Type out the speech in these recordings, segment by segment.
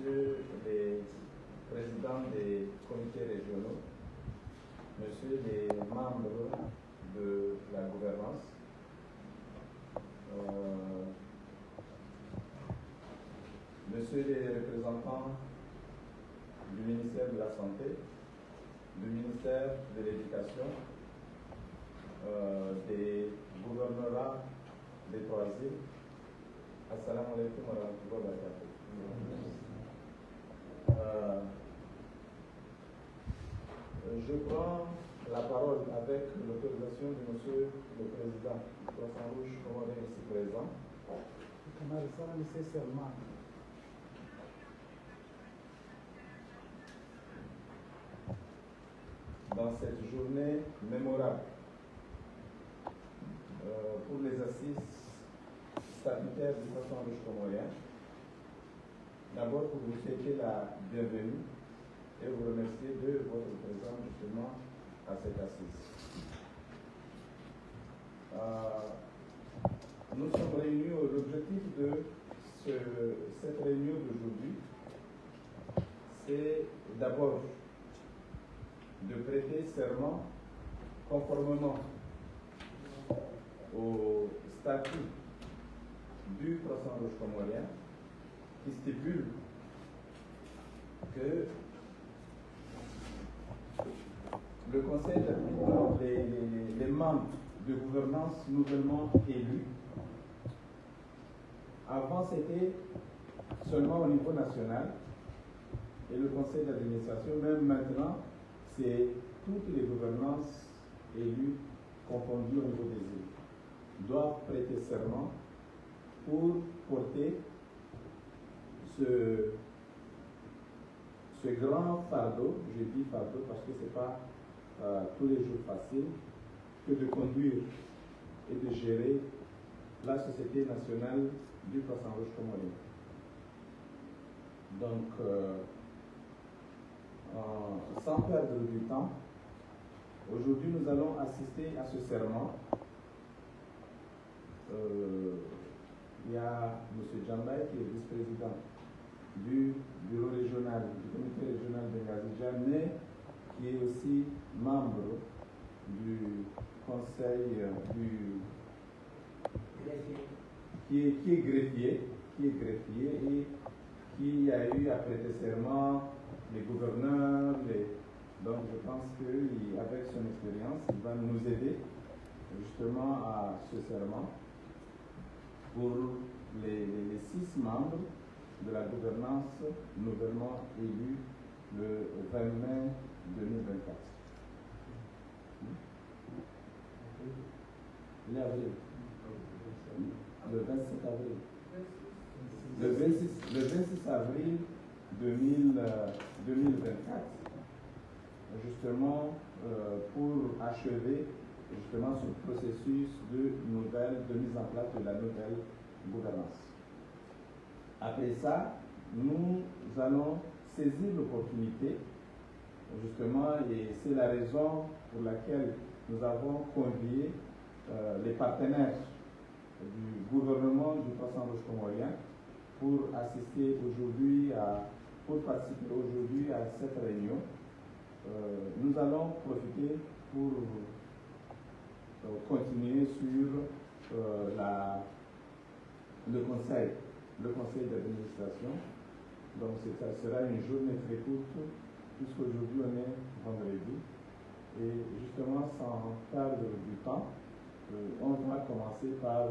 Messieurs les présidents des comités régionaux, Messieurs les membres de la gouvernance, Messieurs les représentants du ministère de la Santé, du ministère de l'Éducation, des gouvernorats des trois îles. Assalamu alaikum wa rahmatullahi wa barakatuh. Je prends la parole avec l'autorisation de Monsieur le Président du Croissant Rouge comorien ici présent. Dans cette journée mémorable pour les assises statutaires du Croissant Rouge comorien, d'abord pour vous souhaiter la bienvenue et vous remercier de votre présence justement à cette assise. Nous sommes réunis, l'objectif de cette réunion d'aujourd'hui, c'est d'abord de prêter serment conformément au statut du Croissant Rouge comorien qui stipule que le conseil les membres de gouvernance nouvellement élus, avant c'était seulement au niveau national, et le conseil d'administration, même maintenant, c'est toutes les gouvernances élues confondues au niveau des îles, doivent prêter serment pour porter ce grand fardeau, je dis fardeau parce que ce n'est pas tous les jours facile, que de conduire et de gérer la Société nationale du Croissant Rouge comorien. Donc, sans perdre du temps, aujourd'hui nous allons assister à ce serment. Il y a M. Djambaye qui est vice-président du bureau régional, du comité régional de Ngazidja, mais qui est aussi membre du conseil qui est greffier et qui a eu à prêter serment les gouverneurs. Donc je pense qu'avec son expérience, il va nous aider justement à ce serment pour les 6 membres de la gouvernance nouvellement élue le 20 mai 2024. L'avril. Le 27 avril. Le 26 avril 2024, justement pour achever justement ce processus de mise en place de la nouvelle gouvernance. Après ça, nous allons saisir l'opportunité, justement, et c'est la raison pour laquelle nous avons convié les partenaires du gouvernement du Croissant Rouge comorien pour assister aujourd'hui pour participer aujourd'hui à cette réunion. Nous allons profiter pour continuer sur le conseil d'administration. Donc ça sera une journée très courte, puisqu'aujourd'hui on est vendredi. Et justement, sans perdre du temps, on va commencer par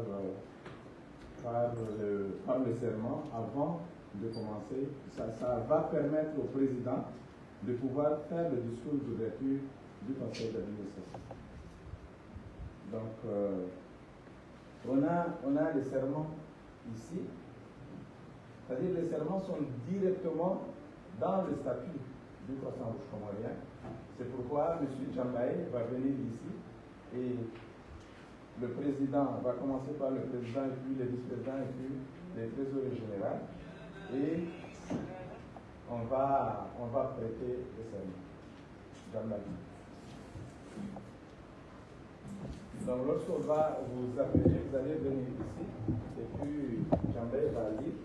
le serment avant de commencer. Ça va permettre au président de pouvoir faire le discours d'ouverture du conseil d'administration. Donc, on a les serments ici. C'est-à-dire les serments sont directement dans le statut du Croissant Rouge comorien. C'est pourquoi M. Djambaye va venir ici et le président va commencer par le président et puis les vice-présidents et puis les trésoriers généraux et on va prêter le serment. Djambaye. Donc lorsqu'on va vous appeler, vous allez venir ici et puis Djambaye va lire.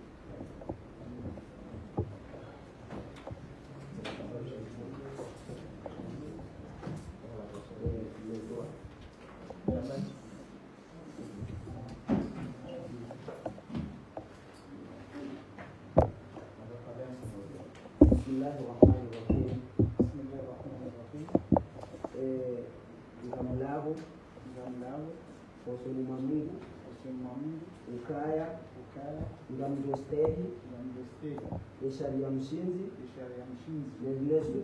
Bismillahirrahmanirrahim. Ngamlavo Hoseni Mamungu Ukaya Ngamjostehi Sharia Mshinzi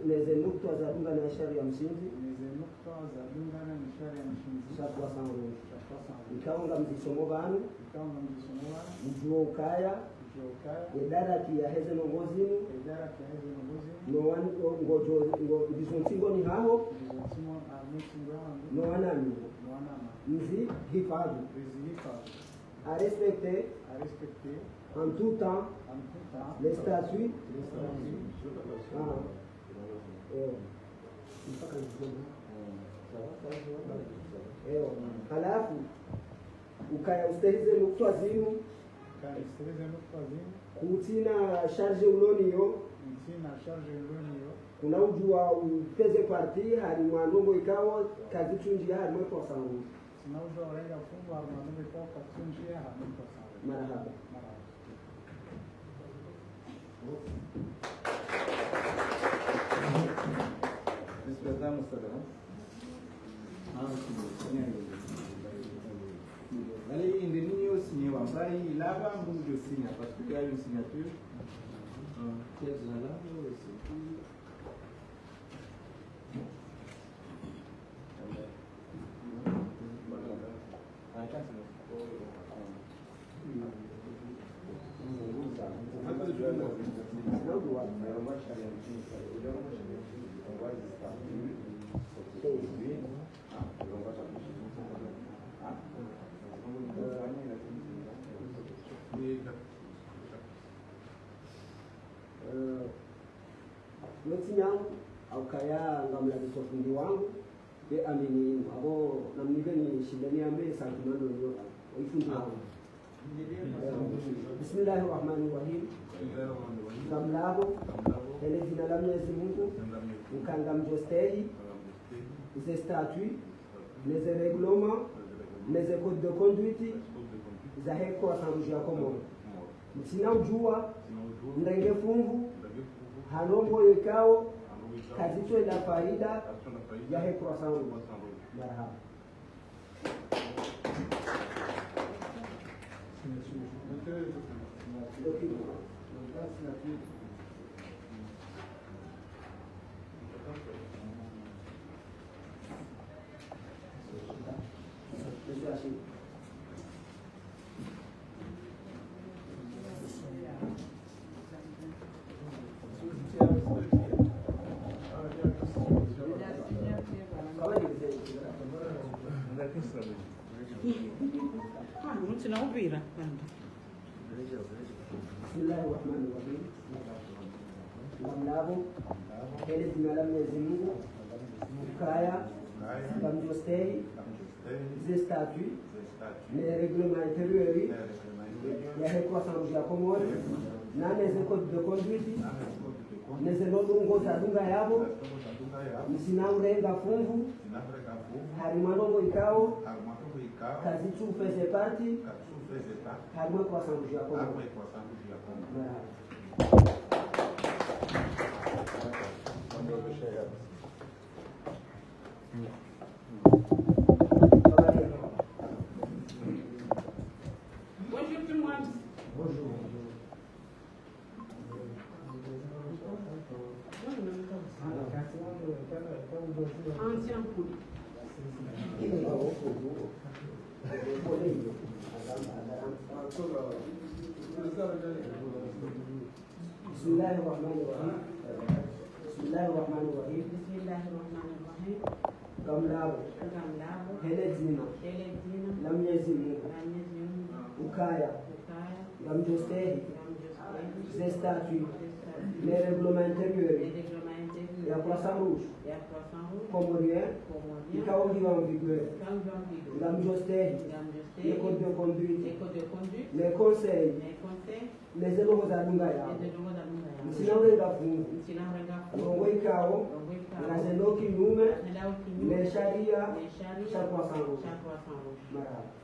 Neze nukta za dunga na Sharia Mshinzi Shakwa Sangu Ikaunga mzisomo vanu Mjuo Ukaya Edara kia heze nongozinu Ndizonsingo ni hao Noanami Nzi hifadhi à respecter en tout temps les statuts halafu ukayaustehize nukta zinu kutina charge uloniyo kuna ujua upeze parti hadi mwanongo ikawa kazi chunji hadi mweko sangu marhaba Allez, il y a aussi une là-bas, on signe parce qu'il y a une signature. Notinyang au kaya ngamla bisofundi wangu be amini abo namnibeni shindani ambe santimano yo ifundi wangu Bismillahirrahmanirrahim Ngamlabo ele jina la Mwenyezi Mungu ukanga mjostei les statuts les règlements les codes de conduite za heko asanjia komo mtina ujua ndenge fungu halongo ikao kazicho ila faida ya heko asanjia marhaba Tunaubira Bismillahirrahmanirrahim. Ngamlabo ele jina la Mwenyezi Mungu ukaya ngamjostei les statuts les règlements intérieurs ya heko asanjia komore na les codes de conduite neze nodungo za dunga yabo msina urenga fungu harimanongo ikao kazi tu feze parti harimo kwa sanjia komore Bonjour tout le monde. Bonjour. Ancien poli. Bismillahirrahmanirrahim. Bismillahirrahmanirrahim. Gamlabo hele jina la Mwenyezi Mungu ukaya ngamjostei les statuts les règlements intérieurs ya Croissant Rouge comorien ikaongiwa en vigueur ngamjostei les codes de conduite les conseils les éloges za dunga yao msinawenga fungu rongo ikao ngazeno kinyume les sharia cha Croissant Rouge marhaba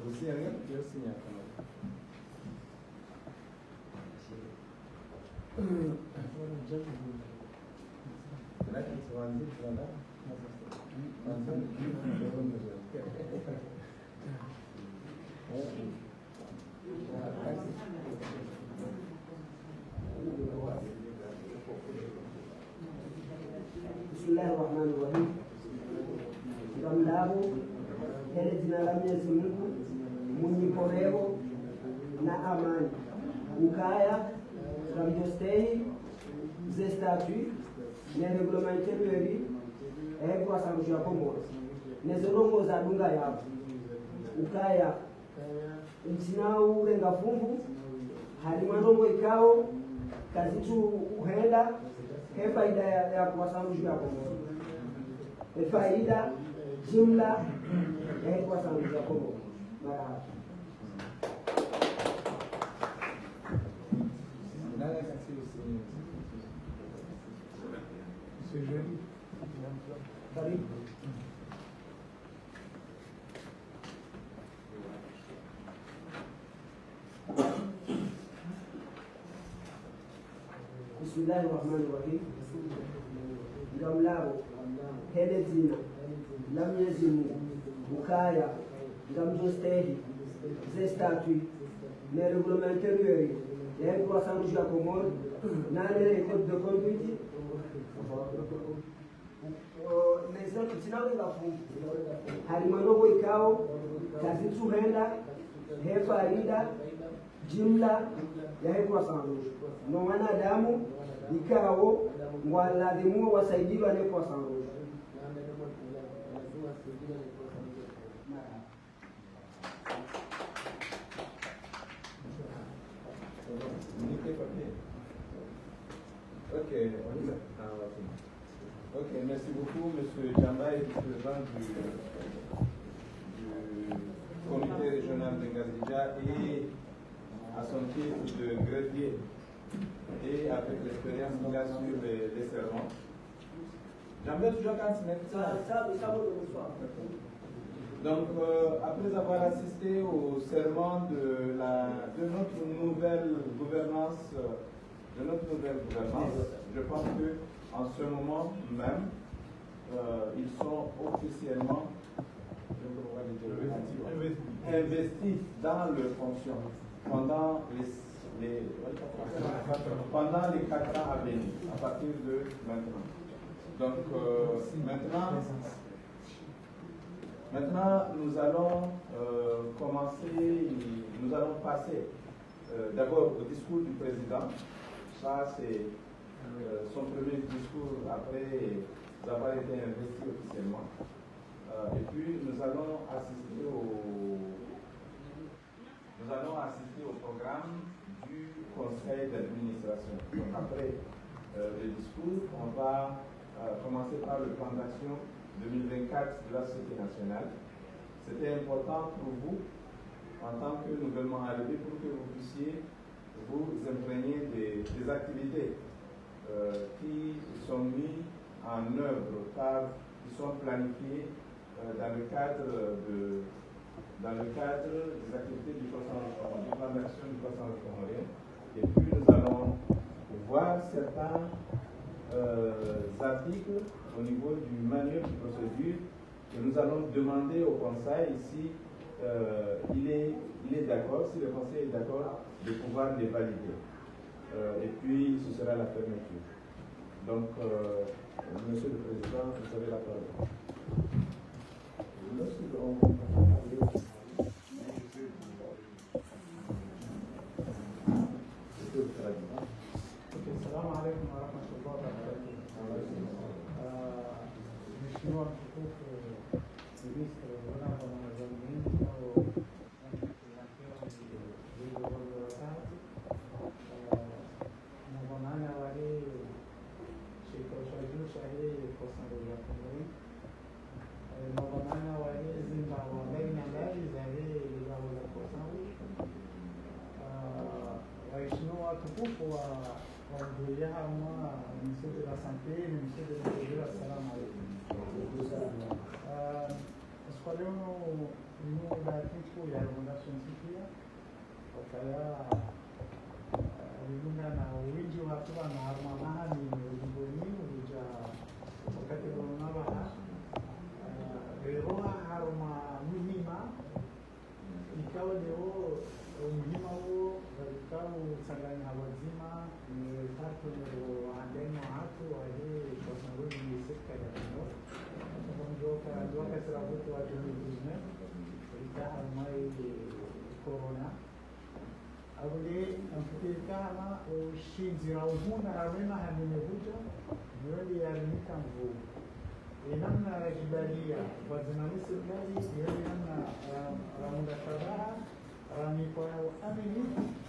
Você é eu sim, Bismillahirrahmanirrahim. Gamlabo hele jina la Mwenyezi Mungu mwenye koreo na amani. Ukaya ramjostei ze statut ne reglement intérieur kwa sababu ya kombo nezorongo za dunga yabo ukaya msinao urenga fungu hadi mwanongo ikao kazitu uhenda he faida ya kwa sababu ya kombo he faida jumla kwa sababu ya kombo mara Bismillahirrahmanirrahim. Gamlao hele jina la Mwenyezi Mungu ukaya ngamjostehi ze statut ne reglement intérieur kwa sababu ya komoro na le code de conduite nezoto tinaweza fungu halimanogo ikao kazitu henda he faida jumla ya hekwa sandu no wanadamu ikao waladhimu wasaidiwa ne kwa sandu Ok, merci beaucoup, M. Djamba, président du comité régional de Ngazidja et à son titre de greffier et avec l'expérience qu'il a sur les serments. Djamba, toujours quand tu mets Donc, après avoir assisté au serment de notre nouvelle gouvernance, je pense que en ce moment même, ils sont officiellement investis dans leurs fonctions pendant les 4 ans à venir, à partir de maintenant. Donc, maintenant, nous allons nous allons passer d'abord au discours du président. Ça, c'est son premier discours après avoir été investi officiellement. Et puis, nous allons assister au programme du conseil d'administration. Donc, après le discours, on va commencer par le plan d'action 2024 de la Société nationale. C'était important pour vous, en tant que nouvellement arrivé, pour que vous puissiez vous imprégner des activités qui sont mises en œuvre, qui sont planifiées dans le cadre des activités du plan d'action du Conseil comorien. Et puis nous allons voir certains articles au niveau du manuel de procédure et nous allons demander au Conseil si il est d'accord, si le Conseil est d'accord, de pouvoir les valider. Et puis ce sera la fermeture. Donc, Monsieur le Président, vous avez la parole. السلام عليكم ورحمة الله وبركاته. مشروع حقوق ministro dell'Europa Management Navamana wale shikoshaji shahi kosan ya Komori Navamana wale Zimbabwe na ndani zahe ya wala kosan waishino watukufu wa kuhudhuria ama Ministre de la Santé, Ministre de l'Agriculture. Assalamu alaikum. Escolhemos no da tipo ya Fundação Cipia, porque ela vilunga na wingi wa hatua na harmamaha ni ulimboni uja wakati wanabaha reroha harma muhima ikawa leo umuhima huo ikawa usanganya wazima ni tatu ndio waandeni wa hatu wale kwa sababu ni sekta ya ndio kwa ndio kasra wote wa dunia ikawa mai corona abule amfikika kama ushinzi wa uhuna rawena hanimevuja ndio yarimika mvuu namna ya jibalia wazinamisi mlaji ndio namna ramunda shabaha ramikoa amini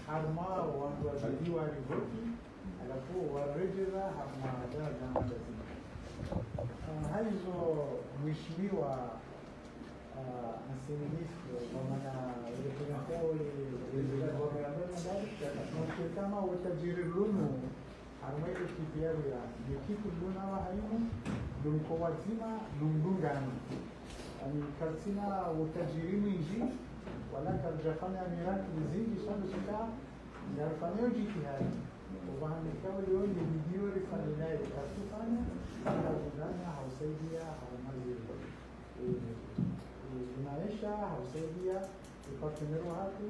harma watu wazidiwa rivoti alafu warejeza harma daraja madazini hizo mheshimiwa nasimilifu kwa maana kama utajiri lunu harmaito kipiaria ni kitu luna wa haimu lumko wazima lumdungani yani kalsina utajiri mwingi wala kaljafanya miraki zingi sana sika ngalifanya jitihadi ubahanikawa leo ni video rifanyinayo kasufanya na undana hausaidia haumaziri inaisha hausaidia ipatimero hatu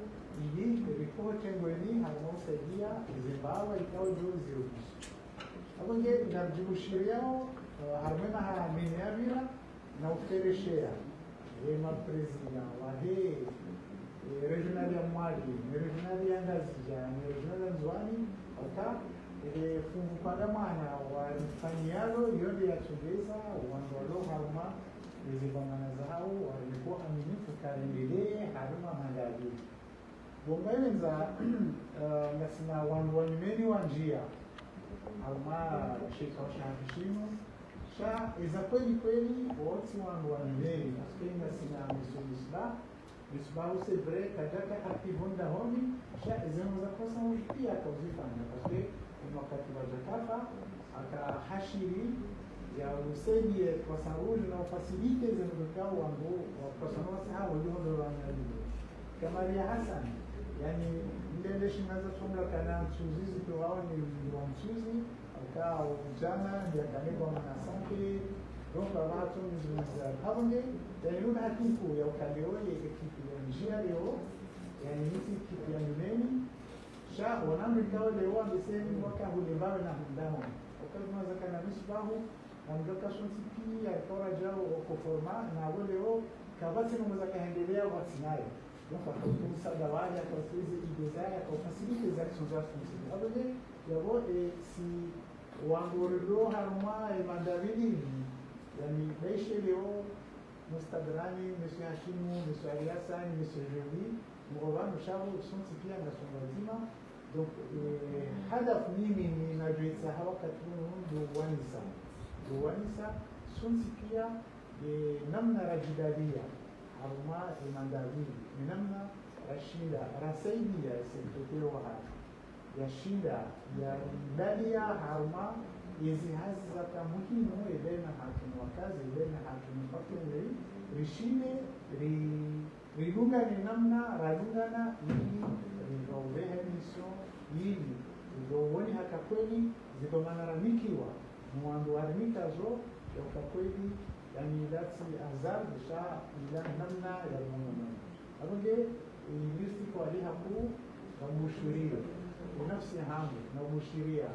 ili ripoti ngweni hausaidia zimbawa ikawa juu zirudishi abonge narjibushiryao harmena haamini avira na ufereshea ema president wahe regional ya Mwagi regional ya Ngazija regional ya Nzwani aka fungu kwa mwana wa fanyalo yote ya Tugeza wandolo harma nizibangana zao walikuwa aminifu kaendelee harma mandaji bombenza ngasina wandu wanimeni wa njia harma shika shahishimo sha iza kweli wote wandu wanimeni askenda sina misulisba misbahu sebre kajaka akivunda homi sha izemu za kosa pia kauzifanya parce que wakati wa Jakarta akahashiri ya usaidie kwa sababu na facilite zinazokao wangu kwa sababu hao ndio wanalimu kama ya Hassan yani ndende shimaza somla kana mchuzizi kwa wao ni mchuzi akao jana ndio kaniko na sanke ndio watu mzunguza haponge ndio hakiku ya ukaleo ya kitu ya njia leo yani hizi kitu ya nini sha wanamikao leo wamesema mwaka hulebawe na ndamo wakati mwanzo kana misbahu na mdoka shonti pia kwa jao kuforma na wale kabati mweza kaendelea watinayo donc kwa dawali kwa hizi idezaya kwa facilite za kuzoea abone yabo si wangorilo harma mandavili yani baishe leo mustadrani monsieur Hashimu monsieur Aliasani monsieur Jovi mrobano shao shonti pia na shongazima donc hadaf mimi ninajoita wakati ndo wanisa Ruwanisa sunsi pia namna rajidalia haruma imandavili namna rashinda rasaidia sekretero wa haki ya shinda ya dalia haruma hizi hazi za muhimu elena hakimu wakazi elena hakimu fakiri rishinde rilunga ni namna ralungana ili rivawehe miso ili rivowoni haka kweli zitomanaramikiwa mwandu warimikazo ya kweli yani that's azar bisha ila namna ya mwana abonge listi kwa ali hapo na mushiria nafsi hangu na mushiria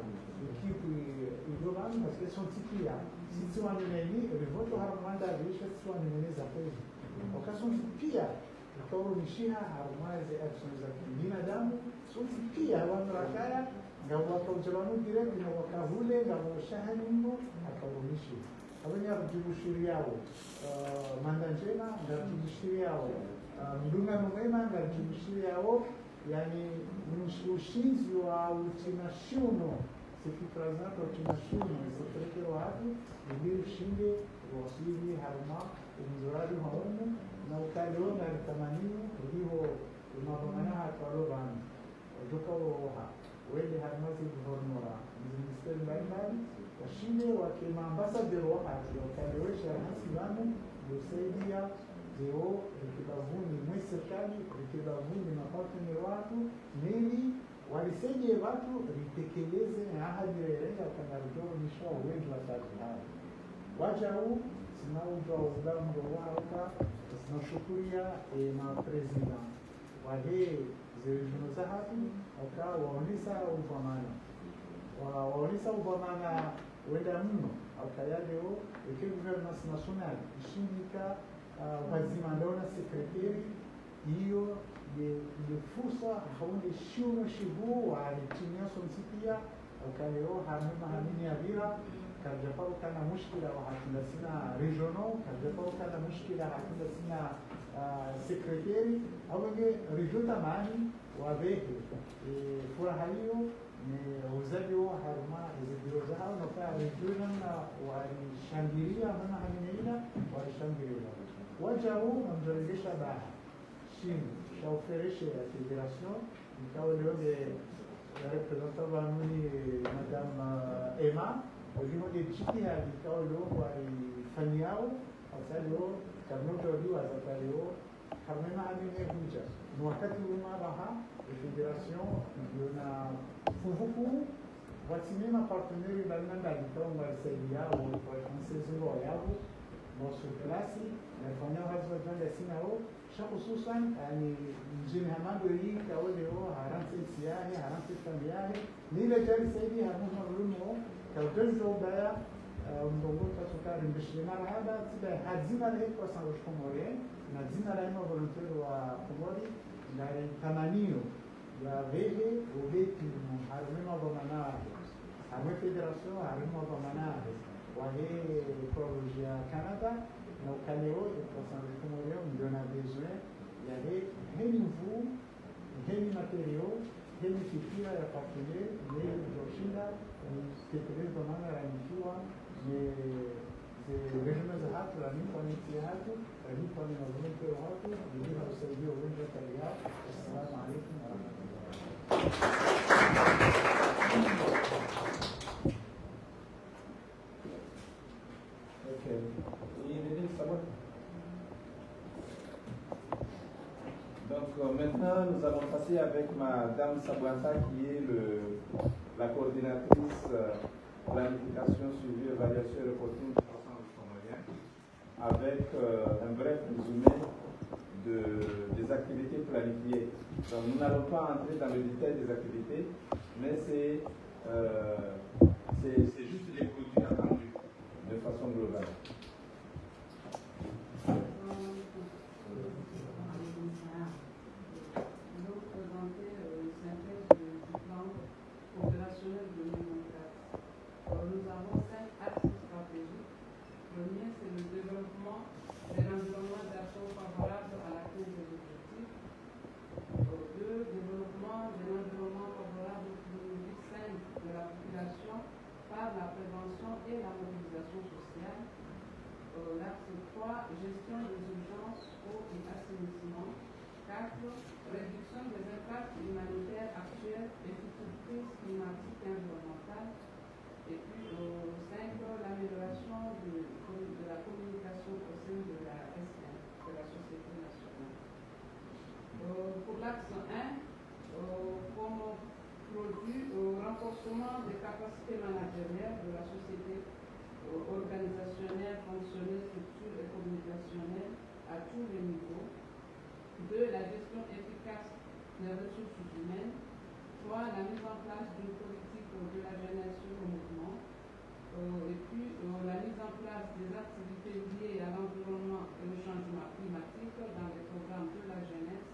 ikipu idoban parce que sont tipia si tu en nini rivoto harmanda bisha tu en nini za kweli okason tipia kwa mishiha harmaze actions za binadamu sont tipia wanarakaya ngawa kwa ujirani direct na wakavule ngawa shahani mbo akarumishi abanya kujibushiri yao mandanjena ngajibushiri yao mdunga mwema ngajibushiri yao yani ushinzi wa utinashuno sikitraza kwa utinashuno sekretari wa hapo ndio ushinde wasili harma umzuradi haomu na ukalio na tamanimu ndio unavomana hapa robani kutoka roha wele harmazi guvernora ministeri mbalimbali washinde wakima ambassador wa haki wakalewesha hasibamu kusaidia leo ikibavuni mwe serikali ikibavuni mapato ni watu nili walisaidie watu litekeleze ahadi ya Irenga kanarudisha wengi wa kazi hao. Wacha huu sinaujwa ugambo wao sinashukuria na president wale zilizono zahabu wakawa waonisa uvamana waonisa uvamana wenda mno akayaleo eke governance national ishindika wazima ndona sekretari hiyo de fursa haunde shuru shibu wa tinia somsipia akaleo hamini avira kajapau kana mushkila wa hatunda sina regional kajapau kana mushkila hatunda sina sekretari awenge rijuta mani wabehe furaha hiyo ni uzaji wa haruma izibiro zao na kwa regional na walishangilia maana hamina walishangilia wajao namjoregesha baha shini shaofereshe ya federation ikawa leo de representant wa muni madame Emma wajimo de chiki ya ikawa leo walifanyao hasa leo karnoto waliwa za leo karnema hamine huja ni wakati wema baha federation ndio na fuvuku watimema parteneri balina ikawa walisaidia wa francesi yao nosso classe nafanya wazi wajanja sina ho hususan yani mjini hamando hii kaoleo haransi siahe haransi familiahe nile jari saidi hamuna lumo kautenzo baya mdogo tasukari mbishina hada tiba hazina le kwa sango komore na zina la ino volunteer wa komori na tamanio ya vehe ubeti harumema bomana harumema federation harumema bomana wahe projet ya Canada na ukaleo kwa sango komore ndio na besoin ya heni mvu heni material heni fikira ya partenaire ni joshinda ni tekeleza maana ya mkiwa ni rejime za hatu la nipa ni hatu la nipa ni mazungumzo ya hatu ndio husaidia wengi wa talia. Assalamu alaikum wa Donc maintenant, nous allons passer avec Madame Sabouata qui est la coordinatrice planification, suivi, évaluation et reporting du Conseil comorien avec un bref résumé des activités planifiées. Donc nous n'allons pas entrer dans le détail des activités, mais c'est juste les produits attendus de façon globale. Nous avons 5 axes stratégiques. Le premier, c'est le développement de l'environnement d'action favorable à l'atteinte des objectifs. Le 2, développement de l'environnement favorable pour une vie saine de la population par la prévention et la mobilisation sociale. L'axe 3, gestion des urgences, eau et assainissement. 4, réduction des impacts humanitaires actuels et futures crises climatiques et environnementales. Et puis, 5, l'amélioration de la communication au sein de la SN, de la Société nationale. Pour l'axe 1, comme produit, renforcement des capacités managériales de la société organisationnelle, fonctionnelle, structure et communicationnelle à tous les niveaux. 2, la gestion efficace des ressources humaines. 3, la mise en place d'une politique de la jeunesse sur le mouvement. Et puis, la mise en place des activités liées à l'environnement et au changement climatique dans les programmes de la jeunesse.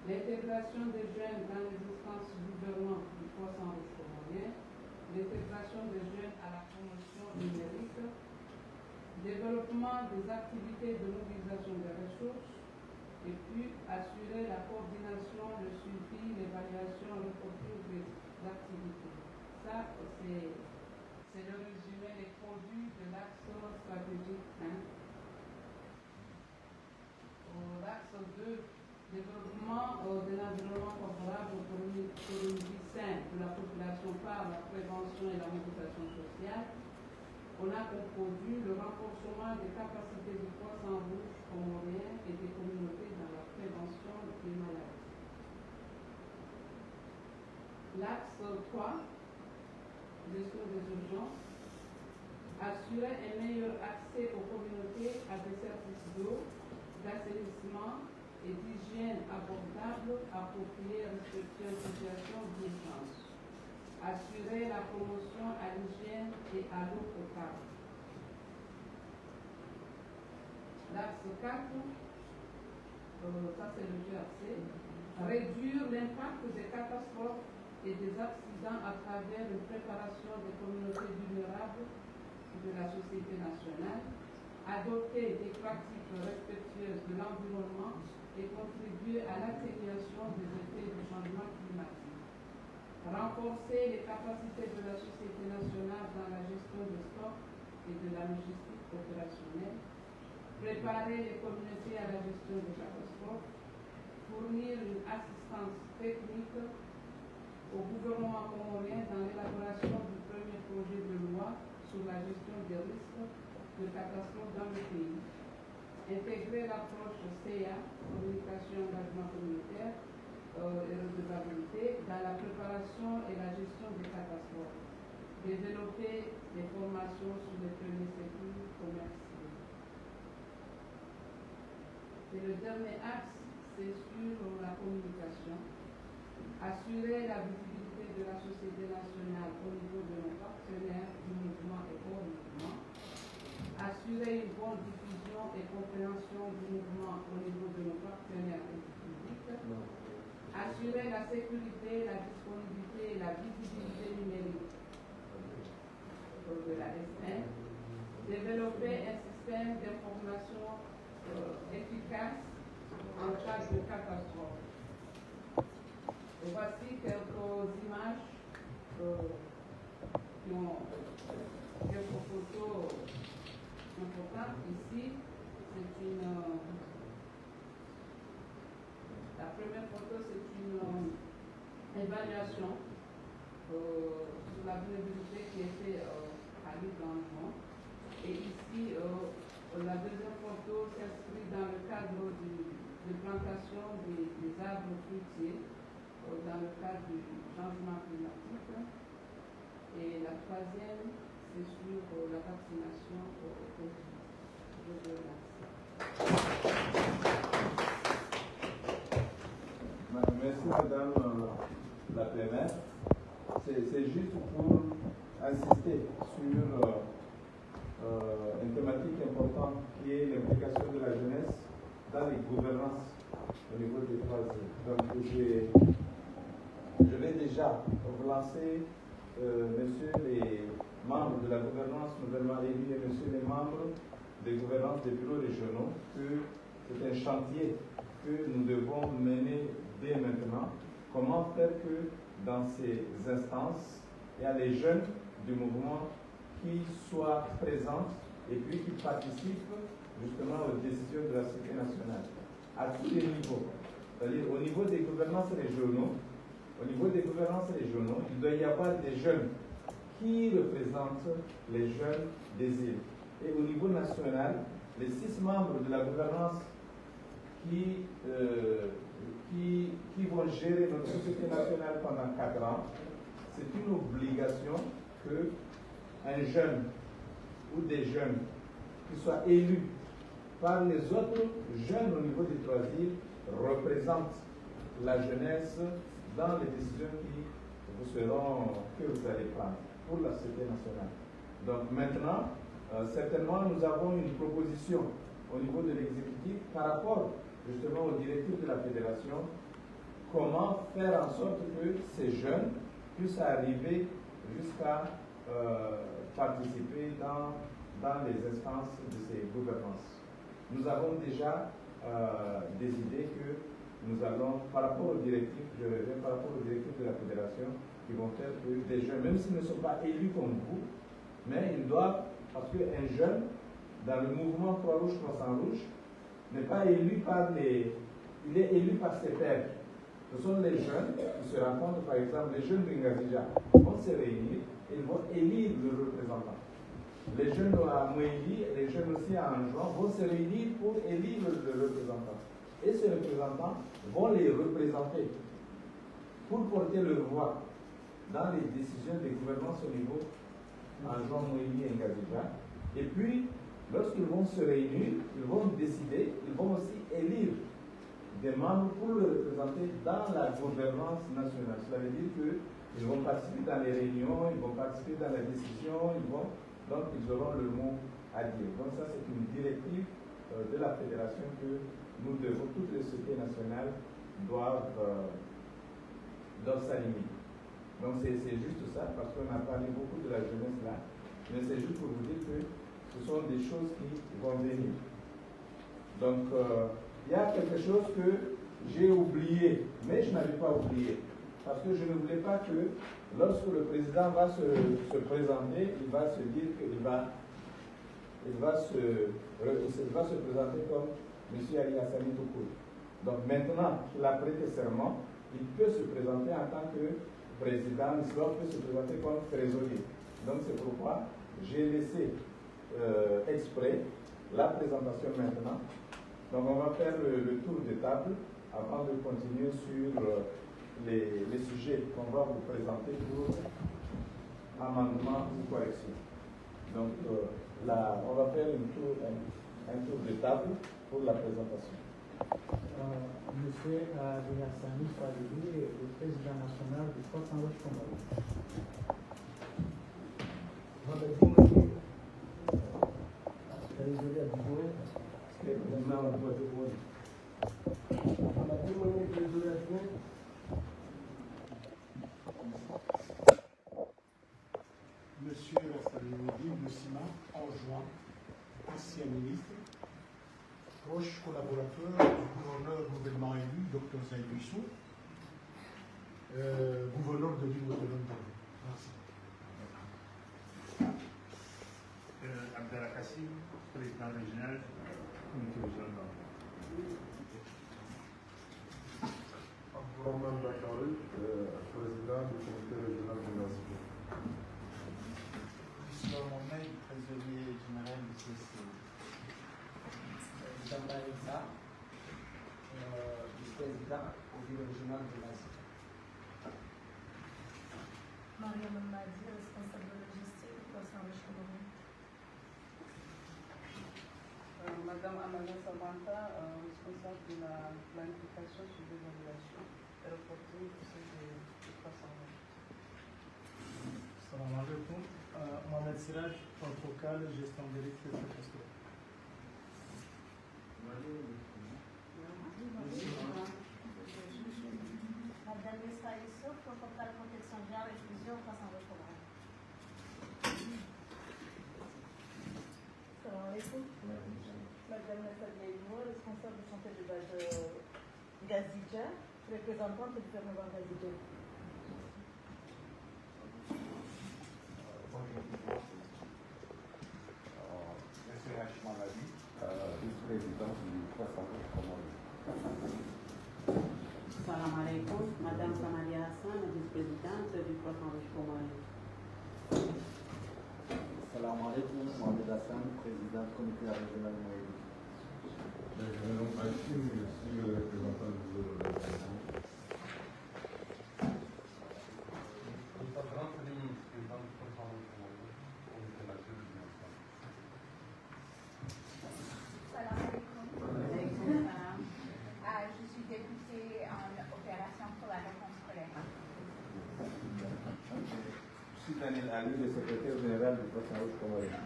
L'intégration des jeunes dans les instances du gouvernement du Croissant Rouge comorien. L'intégration des jeunes à la promotion numérique. Développement des activités de mobilisation des ressources. Et puis, assurer la coordination, le suivi, l'évaluation, le contrôle des activités. Ça, c'est le résumé des produits de l'axe stratégique 1. L'axe 2, développement de l'environnement favorable pour une vie saine de la population par la prévention et la mobilisation sociale. On a comme produit le renforcement des capacités du Croissant Rouge comorien et des communautés dans la prévention des maladies. L'axe 3, gestion des urgences, assurer un meilleur accès aux communautés à des services d'eau, d'assainissement et d'hygiène abordables, appropriés, respectueux en situation d'urgence. Assurer la promotion à l'hygiène et à l'eau potable. L'axe 4, ça c'est le GRC, réduire l'impact des catastrophes et des accidents à travers une préparation des communautés vulnérables de la société nationale, adopter des pratiques respectueuses de l'environnement et contribuer à l'atténuation des effets du changement climatique. Renforcer les capacités de la société nationale dans la gestion des stocks et de la logistique opérationnelle. Préparer les communautés à la gestion des catastrophes. Fournir une assistance technique au gouvernement comorien dans l'élaboration du premier projet de loi sur la gestion des risques de catastrophes dans le pays. Intégrer l'approche CA, communication, engagement communautaire et redevabilité, dans la préparation et la gestion des catastrophes. Développer des formations sur les premiers secours commerciaux. Et le dernier axe, c'est sur la communication. Assurer la visibilité de la société nationale au niveau de nos partenaires du mouvement et hors mouvement. Assurer une bonne diffusion et compréhension du mouvement au niveau de nos partenaires et du public. Assurer la sécurité, la disponibilité et la visibilité numérique de la SN. Développer un système d'information efficace en cas de catastrophe. Et voici quelques images qui ont quelques photos importantes. Ici, c'est la première photo, c'est une évaluation sur la vulnérabilité qui est faite à l'île d'Anjouan. Et ici, la deuxième photo s'inscrit dans le cadre de plantation des arbres fruitiers dans le cadre du changement climatique. Et la troisième, c'est sur la vaccination au Covid. Je vous remercie. Merci Madame la Plénière. C'est juste pour insister sur une thématique importante qui est l'implication de la jeunesse dans les gouvernances au niveau des trois îles. Donc je vais déjà relancer messieurs les membres de la gouvernance nouvellement élus et messieurs les membres des gouvernances des bureaux régionaux que c'est un chantier que nous devons mener dès maintenant. Comment faire que dans ces instances, il y a les jeunes du mouvement qui soient présents et puis qui participent justement aux décisions de la Société nationale à tous les niveaux. C'est-à-dire au niveau des gouvernances régionaux, il doit y avoir des jeunes qui représentent les jeunes des îles. Et au niveau national, les 6 membres de la gouvernance qui vont gérer notre société nationale pendant 4 ans, c'est une obligation que un jeune ou des jeunes qui soient élus par les autres jeunes au niveau des 3 îles représentent la jeunesse dans les décisions que vous allez prendre pour la société nationale. Donc maintenant, certainement, nous avons une proposition au niveau de l'exécutif par rapport justement aux directives de la fédération, comment faire en sorte que ces jeunes puissent arriver jusqu'à participer dans les instances de ces gouvernances. Nous avons déjà des idées que nous allons, par rapport aux directives, je reviens par rapport aux directives de la fédération, qui vont faire que des jeunes, même s'ils ne sont pas élus comme vous, mais ils doivent, parce qu'un jeune, dans le mouvement Croix-Rouge, Croissant-Rouge, n'est pas élu par il est élu par ses pairs. Ce sont les jeunes qui se rencontrent, par exemple, les jeunes d'Ingazija vont se réunir et ils vont élire le représentant. Les jeunes à Mouéli, les jeunes aussi à Anjouan vont se réunir pour élire le représentant. Et ces représentants vont les représenter pour porter leur voix dans les décisions des gouvernances au niveau en Jean Moïli et Ngazija. Et puis, lorsqu'ils vont se réunir, ils vont décider, ils vont aussi élire des membres pour le représenter dans la gouvernance nationale. Cela veut dire qu'ils vont participer dans les réunions, ils vont participer dans les décisions, donc ils auront le mot à dire. Donc ça, c'est une directive de la fédération que nous devons, toutes les sociétés nationales doivent s'aligner. Donc c'est juste ça, parce qu'on a parlé beaucoup de la jeunesse là, mais c'est juste pour vous dire que ce sont des choses qui vont venir. Donc il y a quelque chose que j'ai oublié, mais je n'avais pas oublié, parce que je ne voulais pas que lorsque le président va se présenter, il va se dire qu'il va se présenter comme M. Ali Hassani Toukoul. Donc maintenant qu'il a prêté serment, il peut se présenter en tant que président, l'histoire peut se présenter comme trésorier. Donc c'est pourquoi j'ai laissé exprès la présentation maintenant. Donc on va faire le tour de table avant de continuer sur les sujets qu'on va vous présenter pour amendement ou correction. Donc là, on va faire un tour de table pour la présentation. Monsieur Ali Hassani Toukoul, le président national du Croissant Rouge Comorien. Monsieur Salimoudi Moussima, adjoint, ancien ministre, proche collaborateur du gouverneur nouvellement élu, Dr Zaïd Youssou, gouverneur de l'île autonome d'Orléans. Merci. Abdallah Kassim, président régional, comité régional d'Orléans. Abdourahmane Bakari, président du comité régional de Nazibé. Monsieur Mohamed, trésorier général du CSC. Jean-Marie Issa, vice-président au bureau régional de l'Asie. Maria Mamadi, responsable de logistique du Croissant Rouge Comorien. Madame Amanda Samantha, responsable de la planification sur l'évaluation et reporting du Croissant Rouge. Salam alaikum. Mohamed Siraj, protocole, gestion des risques et de Madame Yusra Youssouf, protocole protection genre et fusion au Croissant Rouge Comorien. Salam alaikum. Madame Nassadia Imo, responsable de santé de base Ngazija, représentante du gouvernement Ngazija. Monsieur Hachman Labi, vice-président du Croissant Rouge Comorien. Salam alaikum, Madame Samaria Hassan, vice-présidente du Croissant Rouge Comorien. Salam alaikum, Mohamed Hassan, président du comité régional Moïli. Je me nomme Hachim, je suis le représentant du bureau de l'organisation. Salam alaikum. Je suis députée en opération pour la réponse scolaire. Je suis Daniel Ali, le secrétaire général du Croissant Rouge Comorien.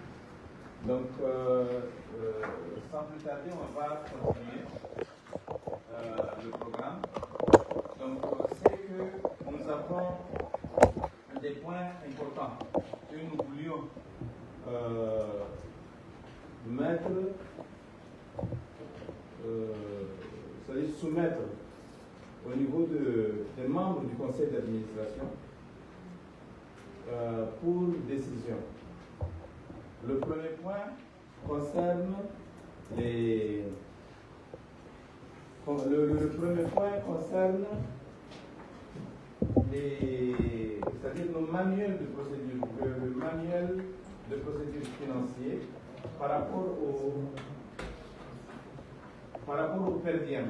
Donc, sans plus tarder, on va continuer le programme. Donc, c'est que nous avons des points importants que nous voulions mettre, c'est-à-dire soumettre au niveau des membres du conseil d'administration pour décision. Le premier point concerne c'est-à-dire nos manuels de procédure, le manuel de procédure financier par rapport au per diem.